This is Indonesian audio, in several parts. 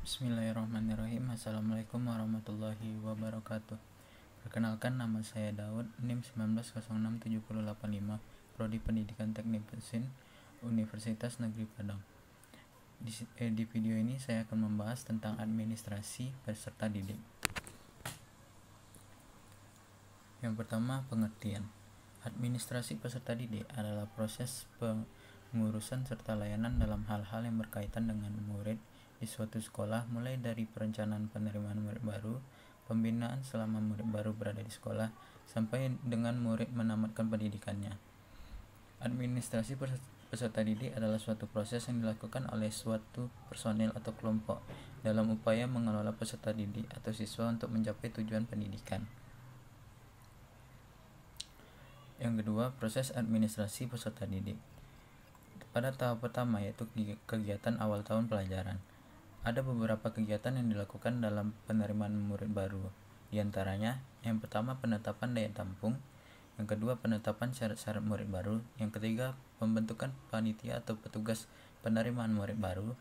Bismillahirrahmanirrahim. Assalamualaikum warahmatullahi wabarakatuh. Perkenalkan, nama saya Daud, NIM 19067085, Prodi Pendidikan Teknik Mesin, Universitas Negeri Padang. Di video ini saya akan membahas tentang administrasi peserta didik. Yang pertama, pengertian. Administrasi peserta didik adalah proses pengurusan serta layanan dalam hal-hal yang berkaitan dengan murid di suatu sekolah, mulai dari perencanaan penerimaan murid baru, pembinaan selama murid baru berada di sekolah, sampai dengan murid menamatkan pendidikannya. Administrasi peserta didik adalah suatu proses yang dilakukan oleh suatu personel atau kelompok dalam upaya mengelola peserta didik atau siswa untuk mencapai tujuan pendidikan. Yang kedua, proses administrasi peserta didik. Pada tahap pertama, yaitu kegiatan awal tahun pelajaran, ada beberapa kegiatan yang dilakukan dalam penerimaan murid baru. Di antaranya, yang pertama, penetapan daya tampung, yang kedua, penetapan syarat-syarat murid baru, yang ketiga, pembentukan panitia atau petugas penerimaan murid baru.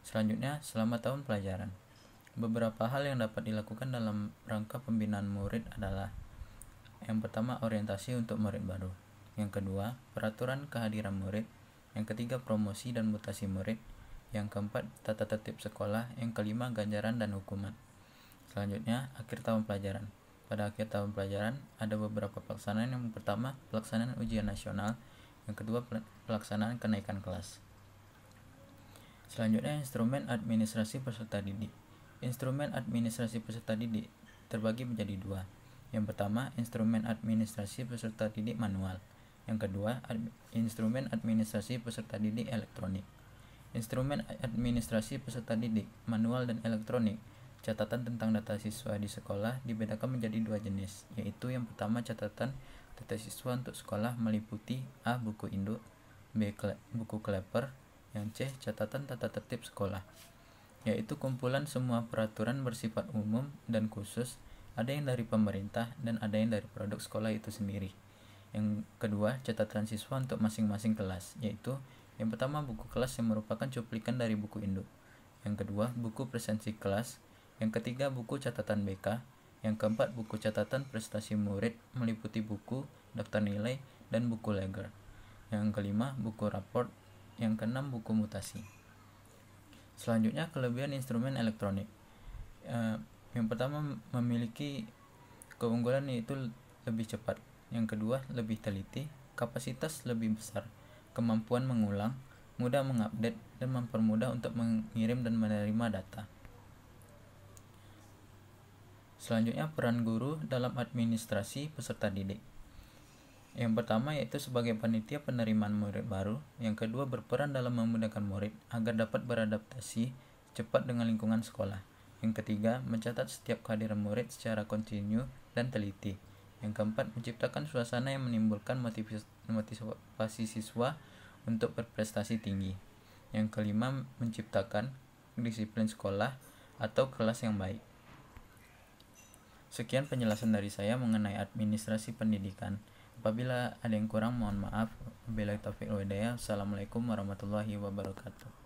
Selanjutnya, selama tahun pelajaran, beberapa hal yang dapat dilakukan dalam rangka pembinaan murid adalah: yang pertama, orientasi untuk murid baru, yang kedua, peraturan kehadiran murid, yang ketiga, promosi dan mutasi murid, yang keempat, tata tertib sekolah, yang kelima, ganjaran dan hukuman. Selanjutnya, akhir tahun pelajaran. Pada akhir tahun pelajaran ada beberapa pelaksanaan. Yang pertama, pelaksanaan ujian nasional, yang kedua, pelaksanaan kenaikan kelas. Selanjutnya, instrumen administrasi peserta didik. Instrumen administrasi peserta didik terbagi menjadi dua. Yang pertama, instrumen administrasi peserta didik manual. Yang kedua, instrumen administrasi peserta didik elektronik. Instrumen administrasi peserta didik manual dan elektronik, catatan tentang data siswa di sekolah dibedakan menjadi dua jenis, yaitu yang pertama, catatan data siswa untuk sekolah meliputi A. buku induk, B. buku kleper, yang C. catatan tata tertib sekolah, yaitu kumpulan semua peraturan bersifat umum dan khusus, ada yang dari pemerintah dan ada yang dari produk sekolah itu sendiri. Yang kedua, catatan siswa untuk masing-masing kelas, yaitu yang pertama, buku kelas yang merupakan cuplikan dari buku induk. Yang kedua, buku presensi kelas. Yang ketiga, buku catatan BK. Yang keempat, buku catatan prestasi murid meliputi buku, daftar nilai, dan buku leger. Yang kelima, buku raport. Yang keenam, buku mutasi. Selanjutnya, kelebihan instrumen elektronik. Yang pertama, memiliki keunggulan yaitu lebih cepat. Yang kedua, lebih teliti, kapasitas lebih besar, kemampuan mengulang, mudah mengupdate, dan mempermudah untuk mengirim dan menerima data. Selanjutnya, peran guru dalam administrasi peserta didik. Yang pertama, yaitu sebagai panitia penerimaan murid baru. Yang kedua, berperan dalam memudahkan murid agar dapat beradaptasi cepat dengan lingkungan sekolah. Yang ketiga, mencatat setiap kehadiran murid secara kontinu dan teliti. Yang keempat, menciptakan suasana yang menimbulkan motivasi siswa untuk berprestasi tinggi. Yang kelima, menciptakan disiplin sekolah atau kelas yang baik. Sekian penjelasan dari saya mengenai administrasi pendidikan. Apabila ada yang kurang, mohon maaf. Wabillahi taufiq wal hidayah. Assalamualaikum warahmatullahi wabarakatuh.